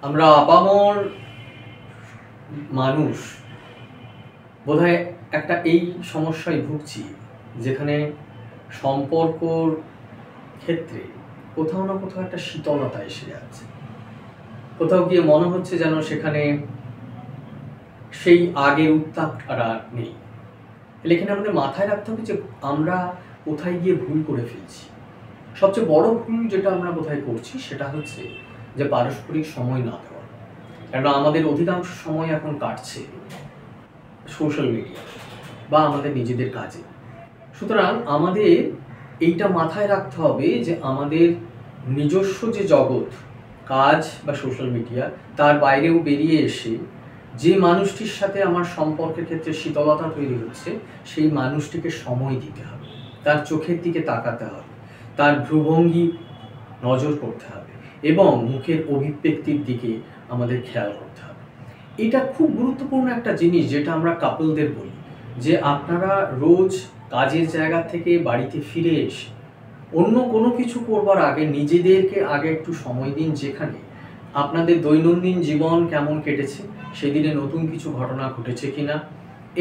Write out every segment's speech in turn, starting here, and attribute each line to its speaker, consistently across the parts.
Speaker 1: আমরা আপামর মানুষ বোধহয় একটা এই সমস্যায় ভুগছি, যেখানে সম্পর্কর ক্ষেত্রে কোথাও না কোথাও একটা শীতলতা এসে যাচ্ছে। কোথাও গিয়ে মনে হচ্ছে যেন সেখানে সেই আগের উত্তাপটা নেই। এখানে আমাদের মাথায় রাখতে হবে যে আমরা কোথায় গিয়ে ভুল করে ফেলছি। সবচেয়ে বড় ভুল যেটা আমরা কোথায় করছি সেটা হচ্ছে যে পারস্পরিক সময় না দেওয়া। কারণ আমাদের অধিকাংশ সময় এখন কাটছে সোশ্যাল মিডিয়া বা আমাদের নিজেদের কাজে। সুতরাং আমাদের এইটা মাথায় রাখতে হবে যে আমাদের নিজস্ব যে জগৎ, কাজ বা সোশ্যাল মিডিয়া, তার বাইরেও বেরিয়ে এসে যে মানুষটির সাথে আমার সম্পর্কের ক্ষেত্রে শীতলতা তৈরি হচ্ছে সেই মানুষটিকে সময় দিতে হবে, তার চোখের দিকে তাকাতে হবে, তার ভ্রুভঙ্গি নজর করতে হবে এবং মুখের অভিব্যক্তির দিকে আমাদের খেয়াল করতে হবে। এটা খুব গুরুত্বপূর্ণ একটা জিনিস যেটা আমরা কাপলদের বলি, যে আপনারা রোজ কাজের জায়গা থেকে বাড়িতে ফিরে এসে অন্য কোনো কিছু করবার আগে নিজেদেরকে আগে একটু সময় দিন, যেখানে আপনাদের দৈনন্দিন জীবন কেমন কেটেছে, সেদিনে নতুন কিছু ঘটনা ঘটেছে কিনা,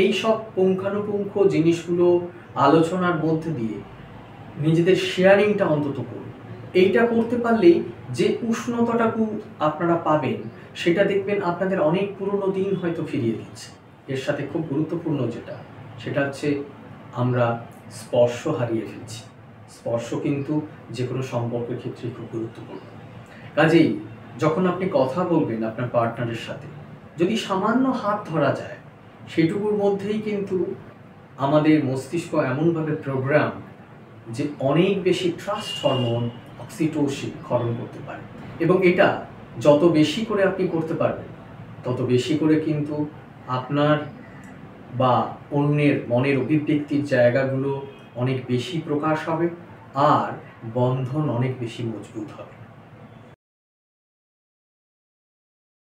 Speaker 1: এই সব পুঙ্খানুপুঙ্খ জিনিসগুলো আলোচনার মধ্যে দিয়ে নিজেদের শেয়ারিংটা অন্তত করুন। এইটা করতে পারলেই যে উষ্ণতাটুকু আপনারা পাবেন সেটা দেখবেন আপনাদের অনেক পুরনো দিন হয়তো ফিরিয়ে দিচ্ছে। এর সাথে খুব গুরুত্বপূর্ণ সেটা হচ্ছে আমরা স্পর্শ হারিয়ে ফেলছি। স্পর্শ কিন্তু যে কোনো সম্পর্কের ক্ষেত্রে খুব গুরুত্বপূর্ণ। কাজেই যখন আপনি কথা বলবেন আপনার পার্টনারের সাথে, যদি সামান্য হাত ধরা যায়, সেটুকুর মধ্যেই কিন্তু আমাদের মস্তিষ্ক এমনভাবে প্রোগ্রাম যে অনেক বেশি ট্রাস্ট হরমোন অক্সিটোসিন ক্ষরণ করতে পারে। এবং এটা যত বেশি করে আপনি করতে পারবেন তত বেশি করে কিন্তু আপনার বা অন্যের মনের অভিব্যক্তির জায়গাগুলো অনেক বেশি প্রকাশ হবে আর বন্ধন অনেক বেশি মজবুত হবে।